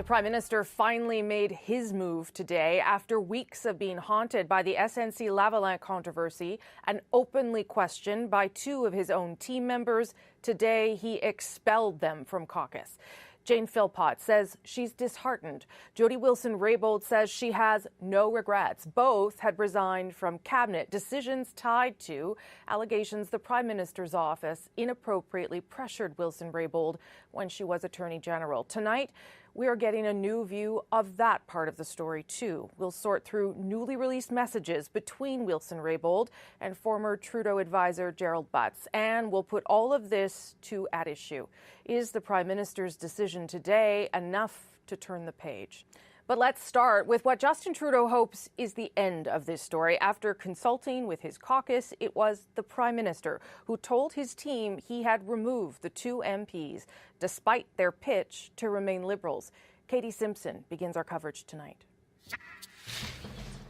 The Prime Minister finally made his move today after weeks of being haunted by the SNC-Lavalin controversy and openly questioned by two of his own team members. Today, he expelled them from caucus. Jane Philpott says she's disheartened. Jody Wilson-Raybould says she has no regrets. Both had resigned from cabinet, decisions tied to allegations the Prime Minister's office inappropriately pressured Wilson-Raybould when she was Attorney General. Tonight, we are getting a new view of that part of the story, too. We'll sort through newly released messages between Wilson-Raybould and former Trudeau advisor Gerald Butts, and we'll put all of this at issue. Is the Prime Minister's decision today enough to turn the page? But let's start with what Justin Trudeau hopes is the end of this story. After consulting with his caucus, it was the Prime Minister who told his team he had removed the two MPs, despite their pitch to remain Liberals. Katie Simpson begins our coverage tonight.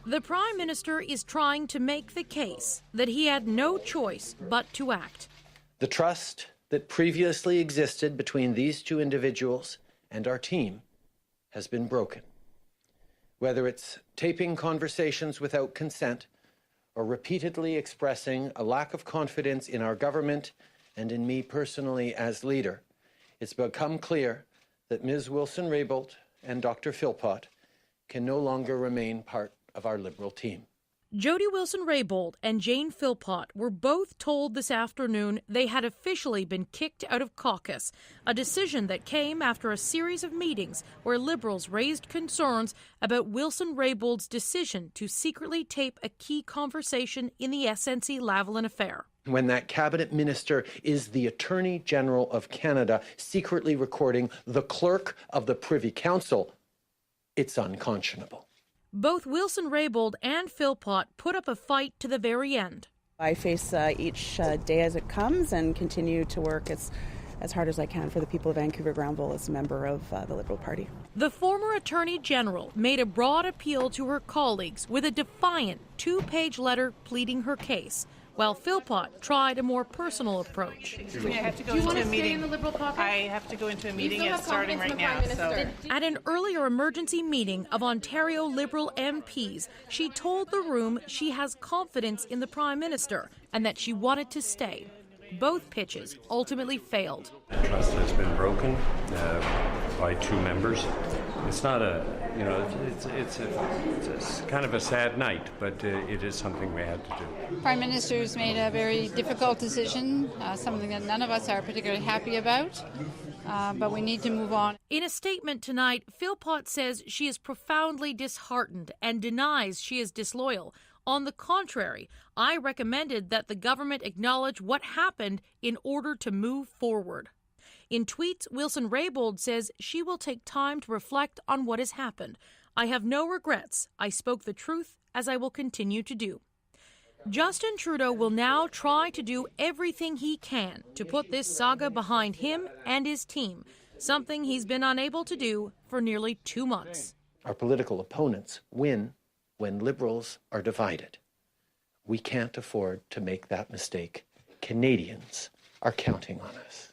The Prime Minister is trying to make the case that he had no choice but to act. The trust that previously existed between these two individuals and our team has been broken. Whether it's taping conversations without consent or repeatedly expressing a lack of confidence in our government and in me personally as leader, it's become clear that Ms. Wilson-Raybould and Dr. Philpott can no longer remain part of our Liberal team. Jody Wilson-Raybould and Jane Philpott were both told this afternoon they had officially been kicked out of caucus, a decision that came after a series of meetings where Liberals raised concerns about Wilson-Raybould's decision to secretly tape a key conversation in the SNC-Lavalin affair. When that cabinet minister is the Attorney General of Canada secretly recording the clerk of the Privy Council, it's unconscionable. Both Wilson-Raybould and Philpott put up a fight to the very end. I face each day as it comes and continue to work as hard as I can for the people of Vancouver-Granville as a member of the Liberal Party. The former Attorney General made a broad appeal to her colleagues with a defiant two-page letter pleading her case, while Philpott tried a more personal approach. I have to go into a meeting. I have to go into a meeting. It's starting right now. So. At an earlier emergency meeting of Ontario Liberal MPs, she told the room she has confidence in the Prime Minister and that she wanted to stay. Both pitches ultimately failed. Trust has been broken by two members. It's not it's kind of a sad night, but it is something we had to do. Prime Minister's made a very difficult decision, something that none of us are particularly happy about, but we need to move on. In a statement tonight, Philpott says she is profoundly disheartened and denies she is disloyal. On the contrary, I recommended that the government acknowledge what happened in order to move forward. In tweets, Wilson-Raybould says she will take time to reflect on what has happened. I have no regrets. I spoke the truth, as I will continue to do. Justin Trudeau will now try to do everything he can to put this saga behind him and his team, something he's been unable to do for nearly 2 months. Our political opponents win when Liberals are divided. We can't afford to make that mistake. Canadians are counting on us.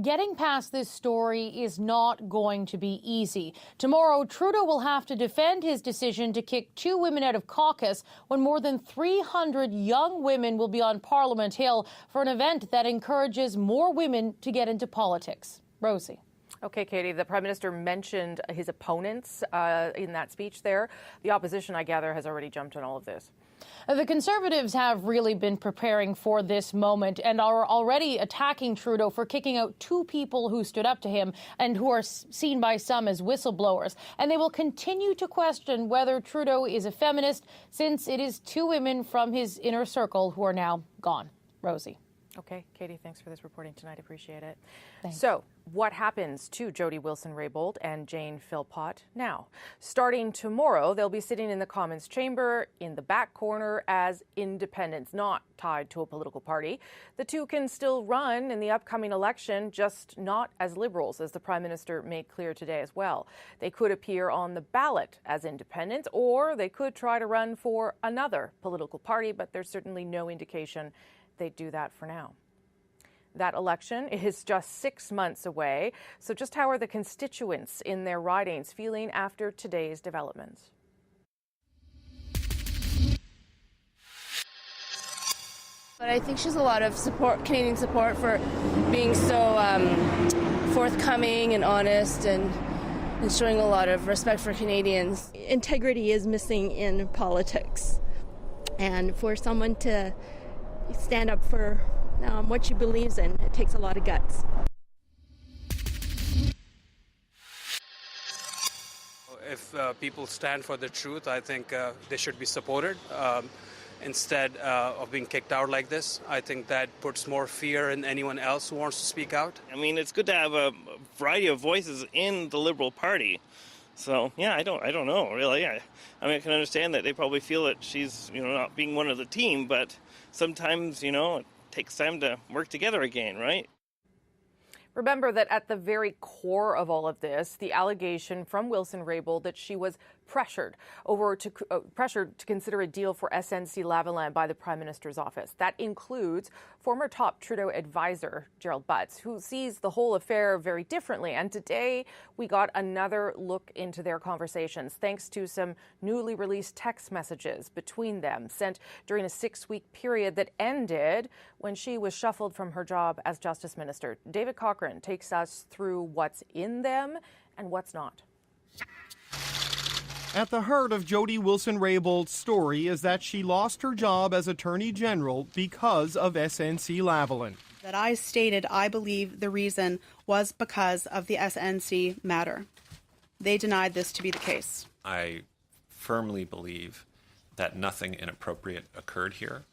Getting past this story is not going to be easy. Tomorrow, Trudeau will have to defend his decision to kick two women out of caucus when more than 300 young women will be on Parliament Hill for an event that encourages more women to get into politics. Rosie. Okay, Katie, the Prime Minister mentioned his opponents in that speech there. The opposition, I gather, has already jumped on all of this. The Conservatives have really been preparing for this moment and are already attacking Trudeau for kicking out two people who stood up to him and who are seen by some as whistleblowers. And they will continue to question whether Trudeau is a feminist, since it is two women from his inner circle who are now gone. Rosie. Okay, Katie, thanks for this reporting tonight. Appreciate it. Thanks. So, what happens to Jody Wilson-Raybould and Jane Philpott now? Starting tomorrow, they'll be sitting in the Commons chamber in the back corner as independents, not tied to a political party. The two can still run in the upcoming election, just not as Liberals, as the Prime Minister made clear today as well. They could appear on the ballot as independents, or they could try to run for another political party, but there's certainly no indication they do that for now. That election is just 6 months away. So just how are the constituents in their ridings feeling after today's developments? But I think she has a lot of support, Canadian support, for being so forthcoming and honest and showing a lot of respect for Canadians. Integrity is missing in politics. And for someone to stand up for what she believes in, it takes a lot of guts. If people stand for the truth, I think they should be supported. Instead of being kicked out like this, I think that puts more fear in anyone else who wants to speak out. I mean, it's good to have a variety of voices in the Liberal Party. So, yeah, I don't know, really. I mean, I can understand that they probably feel that she's, not being one of the team, but sometimes, it takes time to work together again, right? Remember that at the very core of all of this, the allegation from Wilson-Raybould that she was pressured to consider a deal for SNC-Lavalin by the Prime Minister's office. That includes former top Trudeau advisor Gerald Butts, who sees the whole affair very differently. And today we got another look into their conversations, thanks to some newly released text messages between them sent during a 6-week period that ended when she was shuffled from her job as Justice Minister. David Cochrane takes us through what's in them and what's not. At the heart of Jody Wilson-Raybould's story is that she lost her job as Attorney General because of SNC-Lavalin. That I stated I believe the reason was because of the SNC matter. They denied this to be the case. I firmly believe that nothing inappropriate occurred here,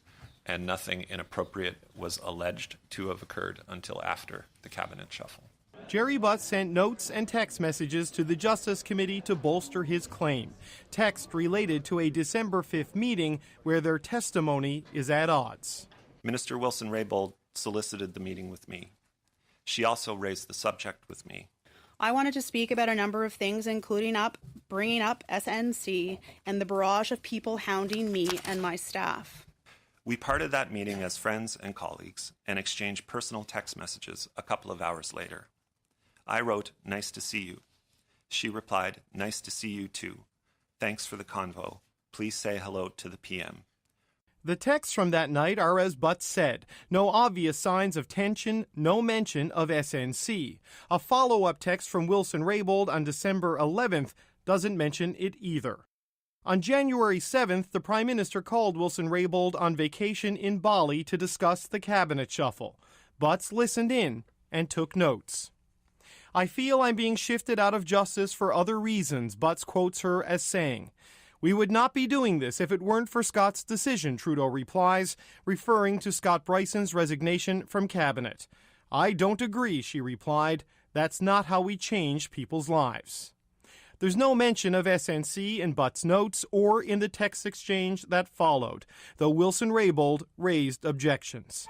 and nothing inappropriate was alleged to have occurred until after the cabinet shuffle. Jerry Butts sent notes and text messages to the Justice Committee to bolster his claim. Text related to a December 5th meeting where their testimony is at odds. Minister Wilson-Raybould solicited the meeting with me. She also raised the subject with me. I wanted to speak about a number of things, including bringing up SNC and the barrage of people hounding me and my staff. We parted that meeting as friends and colleagues and exchanged personal text messages a couple of hours later. I wrote, "Nice to see you." She replied, "Nice to see you too. Thanks for the convo. Please say hello to the PM." The texts from that night are as Butts said. No obvious signs of tension, no mention of SNC. A follow-up text from Wilson-Raybould on December 11th doesn't mention it either. On January 7th, the Prime Minister called Wilson-Raybould on vacation in Bali to discuss the cabinet shuffle. Butts listened in and took notes. "I feel I'm being shifted out of justice for other reasons," Butts quotes her as saying. "We would not be doing this if it weren't for Scott's decision," Trudeau replies, referring to Scott Bryson's resignation from cabinet. "I don't agree," she replied. "That's not how we change people's lives." There's no mention of SNC in Butts' notes or in the text exchange that followed, though Wilson-Raybould raised objections.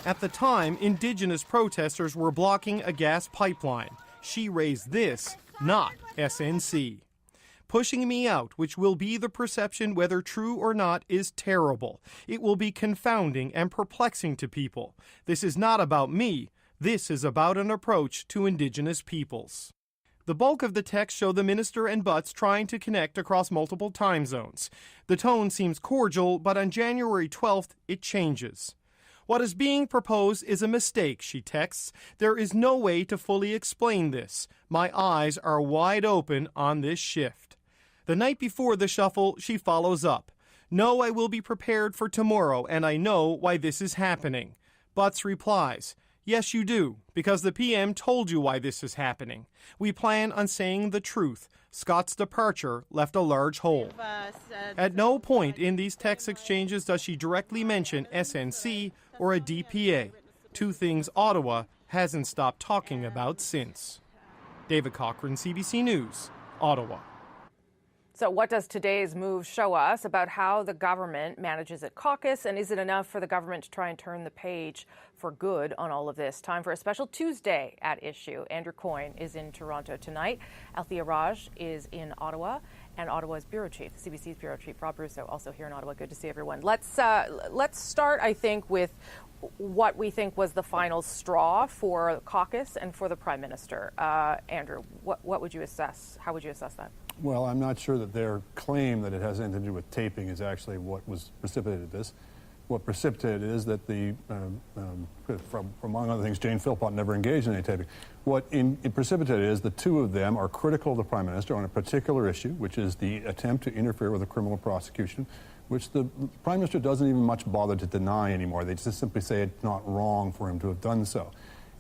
At the time, Indigenous protesters were blocking a gas pipeline. She raised this, not SNC. "Pushing me out, which will be the perception whether true or not, is terrible. It will be confounding and perplexing to people. This is not about me. This is about an approach to Indigenous peoples." The bulk of the text show the minister and Butts trying to connect across multiple time zones. The tone seems cordial, but on January 12th, it changes. "What is being proposed is a mistake," she texts. "There is no way to fully explain this. My eyes are wide open on this shift." The night before the shuffle, she follows up. "No, I will be prepared for tomorrow, and I know why this is happening." Butts replies, "Yes, you do, because the PM told you why this is happening. We plan on saying the truth. Scott's departure left a large hole." At no point in these text exchanges does she directly mention SNC or a DPA, two things Ottawa hasn't stopped talking about since. David Cochrane, CBC News, Ottawa. So what does today's move show us about how the government manages at caucus, and is it enough for the government to try and turn the page for good on all of this? Time for a special Tuesday at Issue. Andrew Coyne is in Toronto tonight. Althea Raj is in Ottawa. and Ottawa's bureau chief, CBC's bureau chief, Rob Russo, also here in Ottawa. Good to see everyone. Let's start, I think, with what we think was the final straw for the caucus and for the Prime Minister. Andrew, what would you assess? How would you assess that? Well, I'm not sure that their claim that it has anything to do with taping is actually what was precipitated this. What precipitated is that from among other things, Jane Philpott never engaged in any taping. What it precipitated is the two of them are critical of the Prime Minister on a particular issue, which is the attempt to interfere with a criminal prosecution, which the Prime Minister doesn't even much bother to deny anymore. They just simply say it's not wrong for him to have done so.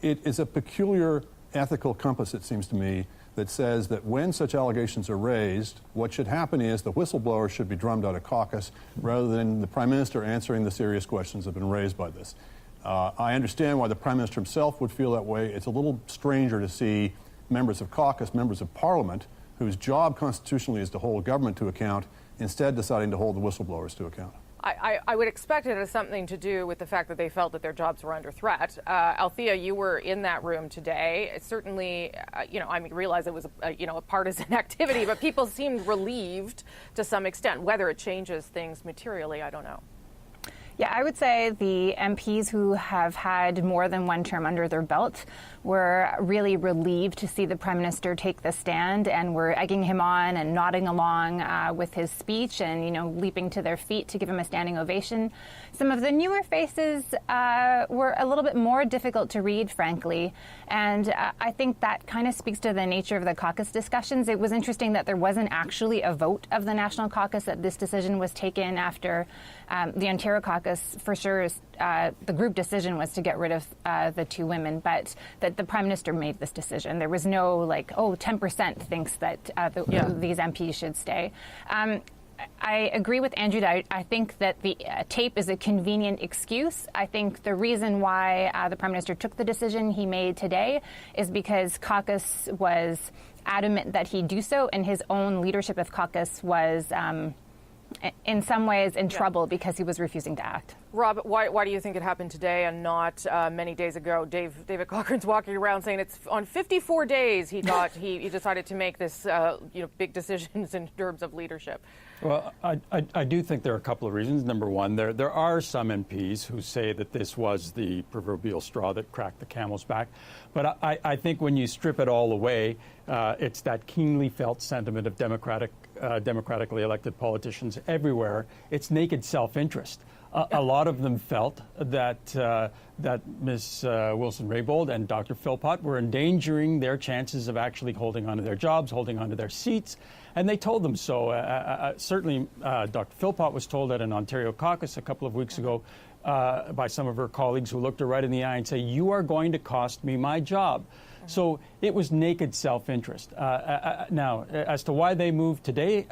It is a peculiar ethical compass, it seems to me, that says that when such allegations are raised, what should happen is the whistleblower should be drummed out of caucus rather than the Prime Minister answering the serious questions that have been raised by this. I understand why the Prime Minister himself would feel that way. It's a little stranger to see members of caucus, members of Parliament, whose job constitutionally is to hold government to account, instead deciding to hold the whistleblowers to account. I would expect it has something to do with the fact that they felt that their jobs were under threat. Althea, you were in that room today. It certainly, I realize it was a partisan activity, but people seemed relieved to some extent. Whether it changes things materially, I don't know. Yeah, I would say the MPs who have had more than one term under their belt were really relieved to see the Prime Minister take the stand, and were egging him on and nodding along with his speech and, leaping to their feet to give him a standing ovation. Some of the newer faces were a little bit more difficult to read, frankly, and I think that kind of speaks to the nature of the caucus discussions. It was interesting that there wasn't actually a vote of the National Caucus, that this decision was taken after the Ontario Caucus. For sure, the group decision was to get rid of the two women, but that the Prime Minister made this decision. There was no 10% thinks that these MPs should stay. I agree with Andrew that I think that the tape is a convenient excuse. I think the reason why the Prime Minister took the decision he made today is because caucus was adamant that he do so, and his own leadership of caucus was in some ways in trouble because he was refusing to act. Rob, why do you think it happened today and not many days ago? David Cochrane's walking around saying it's on 54 days he decided to make this big decisions in terms of leadership. Well, I do think there are a couple of reasons. Number one, there are some MPs who say that this was the proverbial straw that cracked the camel's back. But I think when you strip it all away, it's that keenly felt sentiment of democratically elected politicians everywhere. It's naked self-interest. A lot of them felt that Ms. Wilson-Raybould and Dr. Philpott were endangering their chances of actually holding onto their jobs, holding onto their seats, and they told them so. Certainly, Dr. Philpott was told at an Ontario caucus a couple of weeks ago by some of her colleagues who looked her right in the eye and say, "You are going to cost me my job." So it was naked self-interest. Now, as to why they moved today,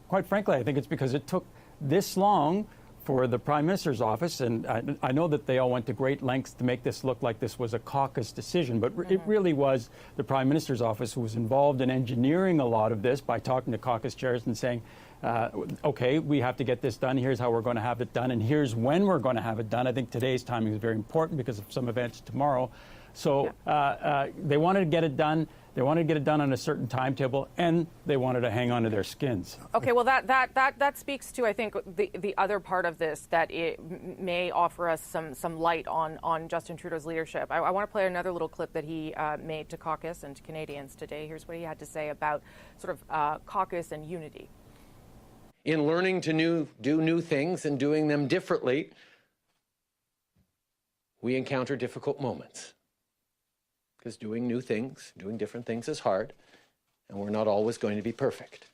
quite frankly, I think it's because it took this long for the Prime Minister's office, and I know that they all went to great lengths to make this look like this was a caucus decision, but it really was the Prime Minister's office who was involved in engineering a lot of this by talking to caucus chairs and saying, okay, we have to get this done, here's how we're going to have it done, and here's when we're going to have it done. I think today's timing is very important because of some events tomorrow. So they wanted to get it done. They wanted to get it done on a certain timetable, and they wanted to hang on to their skins. Okay, well, that speaks to, I think, the other part of this, that it may offer us some light on Justin Trudeau's leadership. I want to play another little clip that he made to caucus and to Canadians today. Here's what he had to say about sort of caucus and unity. In learning to do new things and doing them differently, we encounter difficult moments. Because doing new things, doing different things is hard, and we're not always going to be perfect.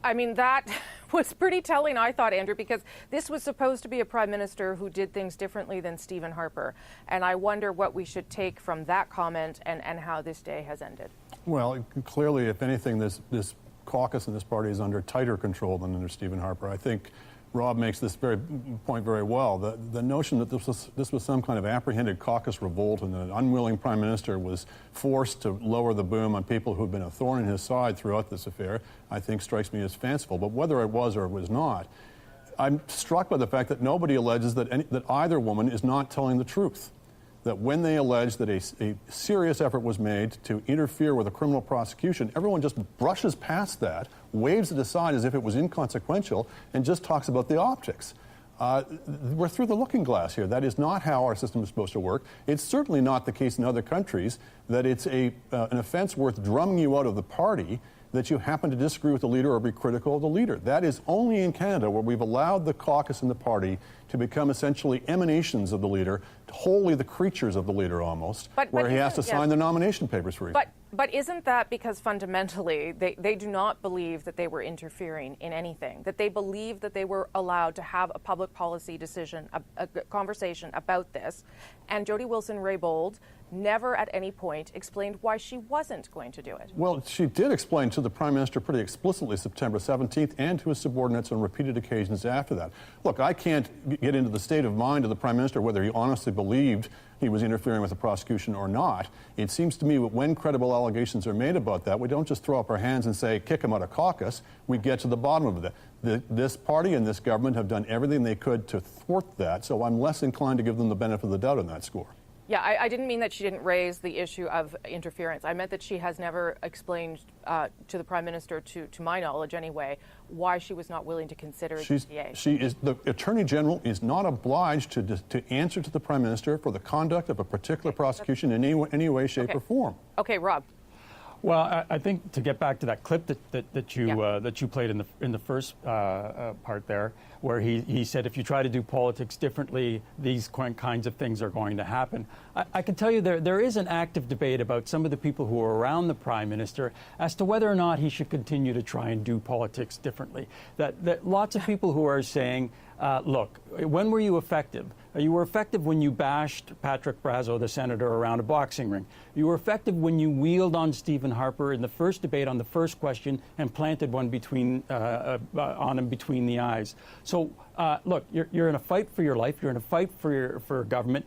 I mean, that was pretty telling, I thought, Andrew, because this was supposed to be a Prime Minister who did things differently than Stephen Harper. And I wonder what we should take from that comment and how this day has ended. Well, clearly, if anything, this caucus and this party is under tighter control than under Stephen Harper. I think Rob makes this point very well. The notion that this was some kind of apprehended caucus revolt and an unwilling Prime Minister was forced to lower the boom on people who have been a thorn in his side throughout this affair, I think strikes me as fanciful. But whether it was or it was not, I'm struck by the fact that nobody alleges that either woman is not telling the truth. That when they allege that a serious effort was made to interfere with a criminal prosecution, everyone just brushes past that waves it aside as if it was inconsequential, and just talks about the optics. We're through the looking glass here. That is not how our system is supposed to work. It's certainly not the case in other countries that it's an offense worth drumming you out of the party that you happen to disagree with the leader or be critical of the leader. That is only in Canada, where we've allowed the caucus and the party to become essentially emanations of the leader, wholly the creatures of the leader almost, where he has to sign the nomination papers for you. But isn't that because fundamentally they do not believe that they were interfering in anything, that they believe that they were allowed to have a public policy decision, a conversation about this, and Jody Wilson-Raybould never at any point explained why she wasn't going to do it? Well, she did explain to the Prime Minister pretty explicitly September 17th and to his subordinates on repeated occasions after that. Look, I can't get into the state of mind of the Prime Minister whether he honestly believed he was interfering with the prosecution or not. It seems to me that when credible allegations are made about that, we don't just throw up our hands and say, kick him out of caucus. We get to the bottom of it. This party and this government have done everything they could to thwart that, so I'm less inclined to give them the benefit of the doubt on that score. Yeah, I didn't mean that she didn't raise the issue of interference. I meant that she has never explained to the Prime Minister, to my knowledge anyway, why she was not willing to consider the DA. The Attorney General is not obliged to answer to the Prime Minister for the conduct of a particular prosecution in any way, shape, or form. Okay, Rob. Well, I think to get back to that clip that you played in the first part there, where he said if you try to do politics differently, these kinds of things are going to happen. I can tell you there is an active debate about some of the people who are around the Prime Minister as to whether or not he should continue to try and do politics differently. That lots of people who are saying, look, when were you effective? You were effective when you bashed Patrick Brazo, the senator, around a boxing ring. You were effective when you wheeled on Stephen Harper in the first debate on the first question and planted one on him between the eyes. So, look, you're in a fight for your life. You're in a fight for government.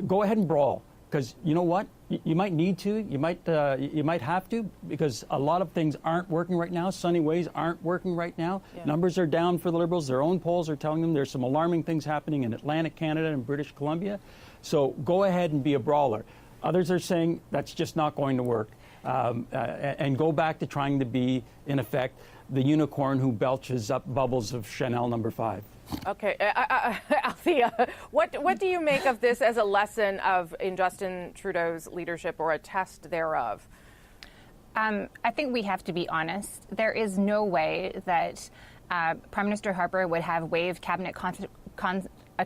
Go ahead and brawl, because you know what? You might need to. You might have to, because a lot of things aren't working right now. Sunny Ways aren't working right now. Yeah. Numbers are down for the Liberals. Their own polls are telling them there's some alarming things happening in Atlantic Canada and British Columbia. So go ahead and be a brawler. Others are saying that's just not going to work. And go back to trying to be, in effect, the unicorn who belches up bubbles of Chanel No. 5. Okay, Althea, what do you make of this as a lesson in Justin Trudeau's leadership, or a test thereof? I think we have to be honest. There is no way that Prime Minister Harper would have waived cabinet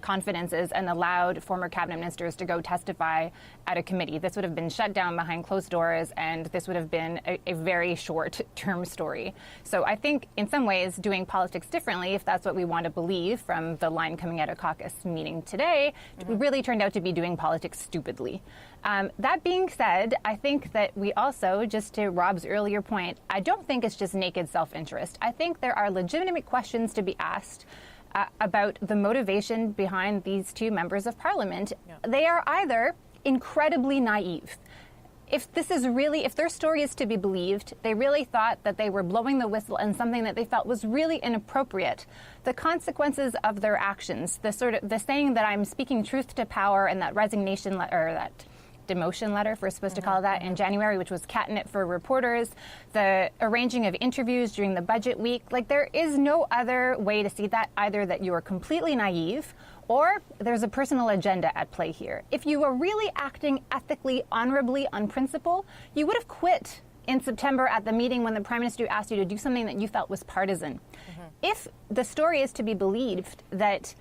confidences and allowed former cabinet ministers to go testify at a committee. This would have been shut down behind closed doors, and this would have been a very short-term story. So I think in some ways doing politics differently, if that's what we want to believe from the line coming out of caucus meeting today, really turned out to be doing politics stupidly. That being said, I think that we also, just to Rob's earlier point, I don't think it's just naked self-interest. I think there are legitimate questions to be asked about the motivation behind these two members of parliament. Yeah. They are either incredibly naive. If their story is to be believed, they really thought that they were blowing the whistle on something that they felt was really inappropriate. The consequences of their actions, the saying that I'm speaking truth to power, and that resignation or that demotion letter, if we're supposed to call that, in January, which was catnip for reporters, the arranging of interviews during the budget week. Like, there is no other way to see that, either that you are completely naive or there's a personal agenda at play here. If you were really acting ethically, honorably, on principle, you would have quit in September at the meeting when the Prime Minister asked you to do something that you felt was partisan. If the story is to be believed that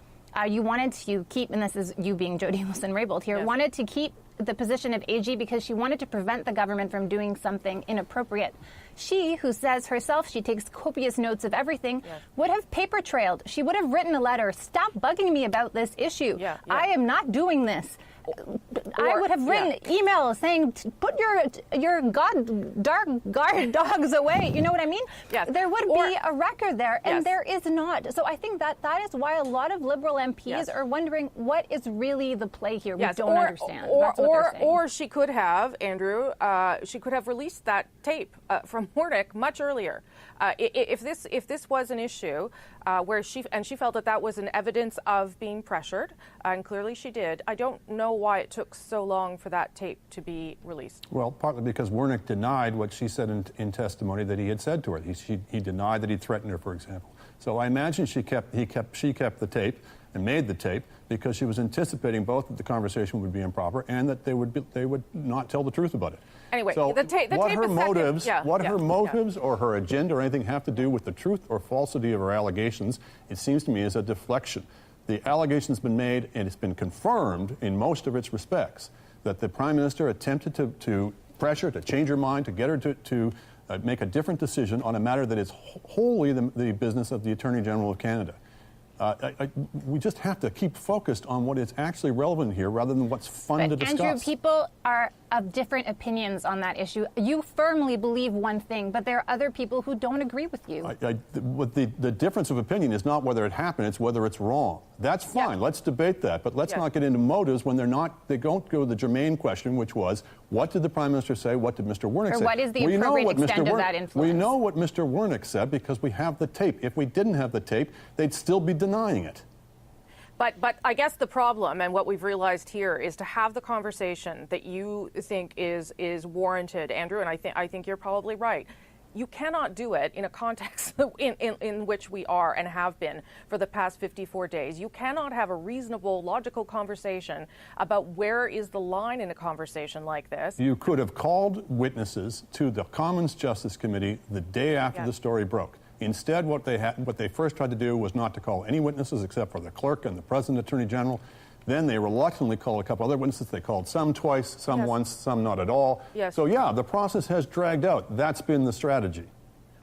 you wanted to keep, and this is you being Jody Wilson-Raybould here, wanted to keep the position of AG because she wanted to prevent the government from doing something inappropriate. She, who says herself she takes copious notes of everything, would have paper trailed. She would have written a letter, stop bugging me about this issue. I am not doing this. I would have written emails saying, put your dark guard dogs away. You know what I mean? There would be a record there, and there is not. So I think that is why a lot of Liberal MPs are wondering what is really the play here. We don't understand. Or she could have, Andrew, she could have released that tape from Warnick much earlier. If this was an issue, where she felt that was an evidence of being pressured, and clearly she did. I don't know why it took so long for that tape to be released. Well, partly because Wernick denied what she said in testimony that he had said to her. He denied that he threatened her, for example. So I imagine she kept the tape and made the tape because she was anticipating both that the conversation would be improper and that they would not tell the truth about it. Anyway, so the tape her motives, her motives or her agenda or anything have to do with the truth or falsity of her allegations, it seems to me is a deflection. The allegation's been made and it's been confirmed in most of its respects that the Prime Minister attempted to pressure, to change her mind, to get her to make a different decision on a matter that is wholly the business of the Attorney General of Canada. We just have to keep focused on what is actually relevant here rather than what's fun to discuss. Andrew, people are of different opinions on that issue. You firmly believe one thing, but there are other people who don't agree with you. The difference of opinion is not whether it happened, it's whether it's wrong. That's fine. Let's debate that. But let's not get into motives when they don't go to the germane question, which was, what did the Prime Minister say? What did Mr. Wernick say? Or what is the appropriate extent of that influence? We know what Mr. Wernick said because we have the tape. If we didn't have the tape, they'd still be denying it. But I guess the problem, and what we've realized here, is to have the conversation that you think is warranted, Andrew, and I think you're probably right. You cannot do it in a context in which we are and have been for the past 54 days. You cannot have a reasonable, logical conversation about where is the line in a conversation like this. You could have called witnesses to the Commons Justice Committee the day after the story broke. Instead, what they first tried to do was not to call any witnesses except for the clerk and the President Attorney General. Then they reluctantly called a couple other witnesses. They called some twice, some once, some not at all. Yes. So, yeah, the process has dragged out. That's been the strategy.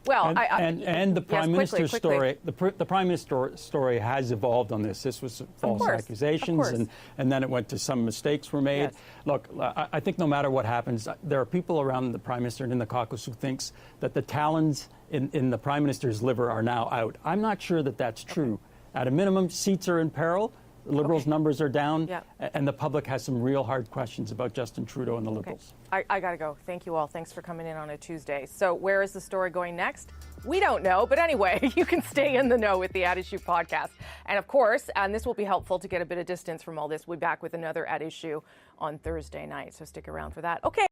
Well, and the Prime Minister's story, the Prime Minister's story has evolved on this. This was false accusations, and then it went to some mistakes were made. Yes. Look, I think no matter what happens, there are people around the Prime Minister and in the caucus who thinks that the talons in the Prime Minister's liver are now out. I'm not sure that that's true. At a minimum, seats are in peril. The Liberals' numbers are down, and the public has some real hard questions about Justin Trudeau and the Liberals. I got to go. Thank you all. Thanks for coming in on a Tuesday. So where is the story going next? We don't know. But anyway, you can stay in the know with the At Issue podcast. And of course, and this will be helpful to get a bit of distance from all this, we'll be back with another At Issue on Thursday night. So stick around for that. Okay.